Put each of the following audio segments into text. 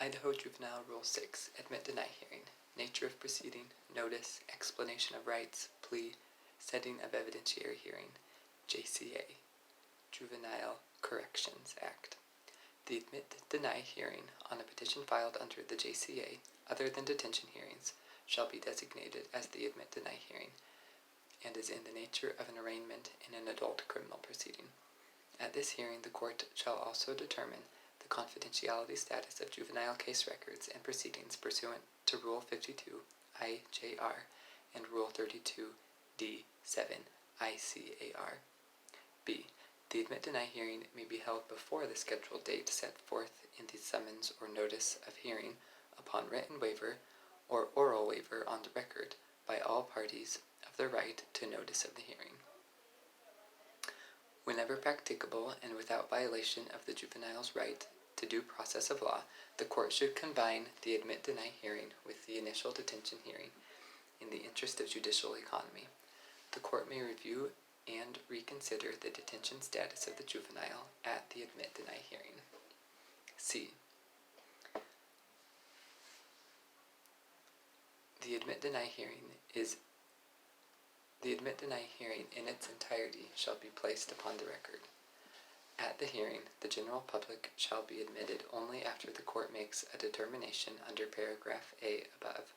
Idaho Juvenile Rule 6, Admit-Deny Hearing, Nature of Proceeding, Notice, Explanation of Rights, Plea, Setting of Evidentiary Hearing, J.C.A. Juvenile Corrections Act. The admit-deny hearing on a petition filed under the J.C.A., other than detention hearings, shall be designated as the admit-deny hearing, and is in the nature of an arraignment in an adult criminal proceeding. At this hearing, the court shall also determine the confidentiality status of juvenile case records and proceedings pursuant to Rule 52 IJR and Rule 32 D7 ICAR. B. The admit-deny hearing may be held before the scheduled date set forth in the summons or notice of hearing upon written waiver or oral waiver on the record by all parties of the right to notice of the hearing. Whenever practicable and without violation of the juvenile's right to due process of law, the court should combine the admit-deny hearing with the initial detention hearing in the interest of judicial economy. The court may review and reconsider the detention status of the juvenile at the admit-deny hearing. C. The admit-deny hearing in its entirety shall be placed upon the record. At the hearing, the general public shall be admitted only after the court makes a determination under paragraph A above.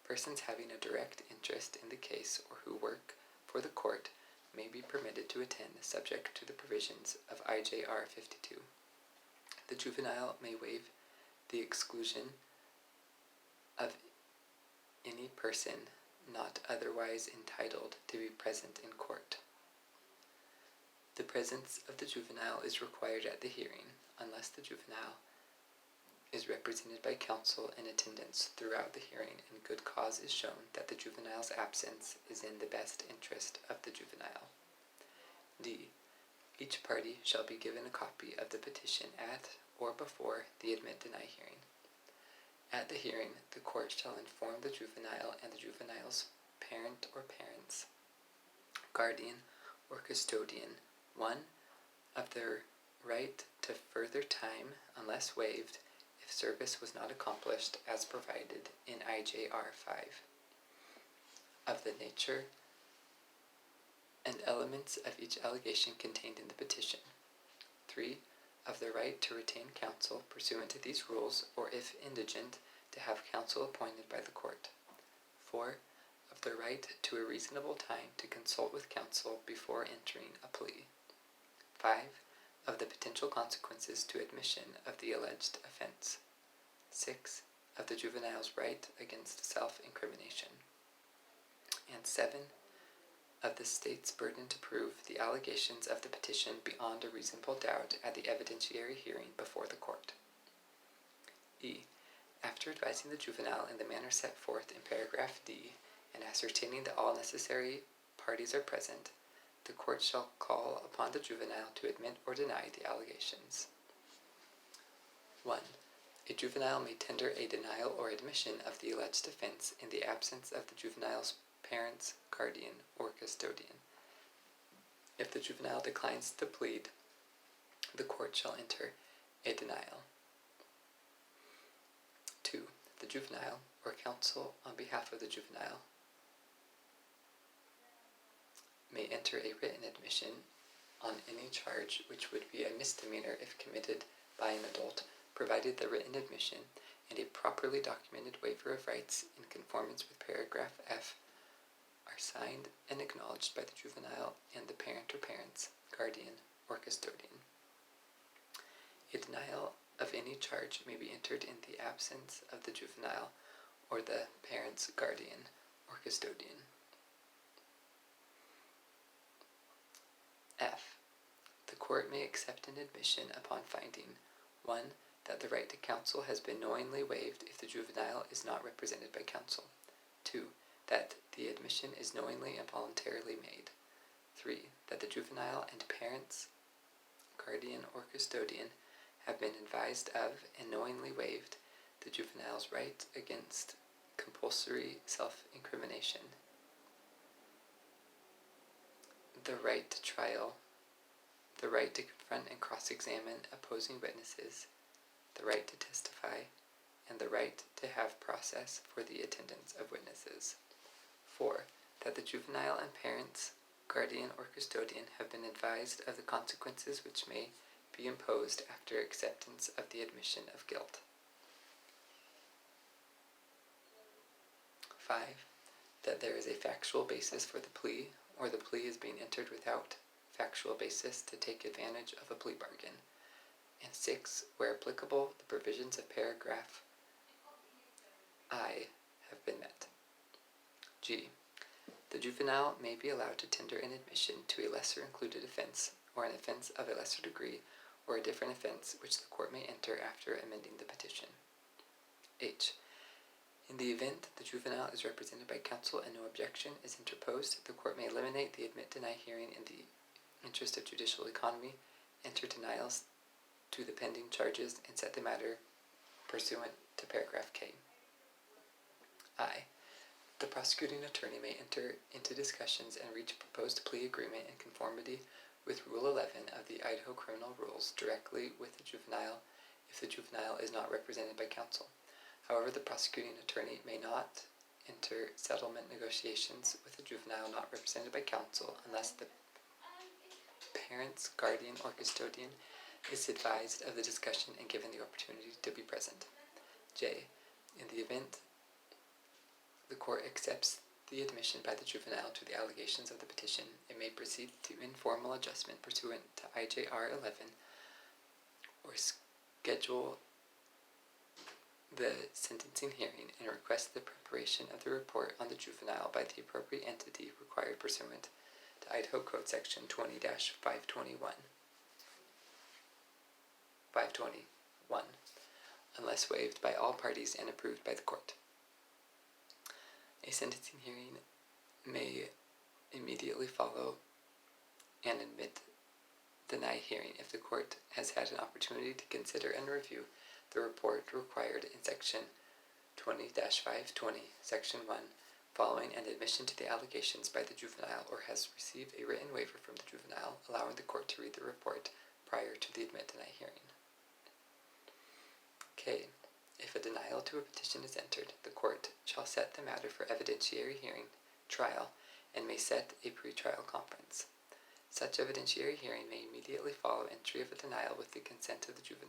Persons having a direct interest in the case or who work for the court may be permitted to attend, subject to the provisions of IJR 52. The juvenile may waive the exclusion of any person not otherwise entitled to be present in court. The presence of the juvenile is required at the hearing, unless the juvenile is represented by counsel in attendance throughout the hearing and good cause is shown that the juvenile's absence is in the best interest of the juvenile. D. Each party shall be given a copy of the petition at or before the admit-deny hearing. At the hearing, the court shall inform the juvenile and the juvenile's parent or parents, guardian, or custodian, 1. Of their right to further time unless waived if service was not accomplished as provided in IJR 5. Of the nature and elements of each allegation contained in the petition. 3. Of the right to retain counsel pursuant to these rules, or if indigent, to have counsel appointed by the court. 4. Of the right to a reasonable time to consult with counsel before entering a plea. 5. Of the potential consequences to admission of the alleged offense. 6. Of the juvenile's right against self-incrimination. And 7. Of the state's burden to prove the allegations of the petition beyond a reasonable doubt at the evidentiary hearing before the court. E. After advising the juvenile in the manner set forth in paragraph D and ascertaining that all necessary parties are present, the court shall call upon the juvenile to admit or deny the allegations. 1. A juvenile may tender a denial or admission of the alleged offense in the absence of the juvenile's parents, guardian, or custodian. If the juvenile declines to plead, the court shall enter a denial. 2. The juvenile, or counsel on behalf of the juvenile, may enter a written admission on any charge which would be a misdemeanor if committed by an adult, provided the written admission and a properly documented waiver of rights in conformance with paragraph F are signed and acknowledged by the juvenile and the parent or parents, guardian, or custodian. A denial of any charge may be entered in the absence of the juvenile or the parent's guardian or custodian. F. The court may accept an admission upon finding 1. That the right to counsel has been knowingly waived if the juvenile is not represented by counsel. 2. That the admission is knowingly and voluntarily made. 3. That the juvenile and parents, guardian, or custodian have been advised of and knowingly waived the juvenile's right against compulsory self-incrimination, the right to trial, the right to confront and cross-examine opposing witnesses, the right to testify, and the right to have process for the attendance of witnesses. 4. That the juvenile and parents, guardian, or custodian have been advised of the consequences which may be imposed after acceptance of the admission of guilt. 5. That there is a factual basis for the plea, or the plea is being entered without factual basis to take advantage of a plea bargain. And 6. Where applicable, the provisions of paragraph I have been met. G. The juvenile may be allowed to tender an admission to a lesser included offense, or an offense of a lesser degree, or a different offense which the court may enter after amending the petition. H. In the event the juvenile is represented by counsel and no objection is interposed, the court may eliminate the admit-deny hearing in the interest of judicial economy, enter denials to the pending charges, and set the matter pursuant to paragraph K. I. The prosecuting attorney may enter into discussions and reach a proposed plea agreement in conformity with Rule 11 of the Idaho Criminal Rules directly with the juvenile if the juvenile is not represented by counsel. However, the prosecuting attorney may not enter settlement negotiations with a juvenile not represented by counsel unless the parent's guardian or custodian is advised of the discussion and given the opportunity to be present. J. In the event the court accepts the admission by the juvenile to the allegations of the petition, it may proceed to informal adjustment pursuant to IJR 11 or schedule the sentencing hearing and request the preparation of the report on the juvenile by the appropriate entity required pursuant to Idaho Code Section 20-521, unless waived by all parties and approved by the court. A sentencing hearing may immediately follow an admit-deny hearing if the court has had an opportunity to consider and review the report required in Section 20-520, Section 1, following an admission to the allegations by the juvenile, or has received a written waiver from the juvenile allowing the court to read the report prior to the admit-deny hearing. K. If a denial to a petition is entered, the court shall set the matter for evidentiary hearing, trial, and may set a pretrial conference. Such evidentiary hearing may immediately follow entry of a denial with the consent of the juvenile.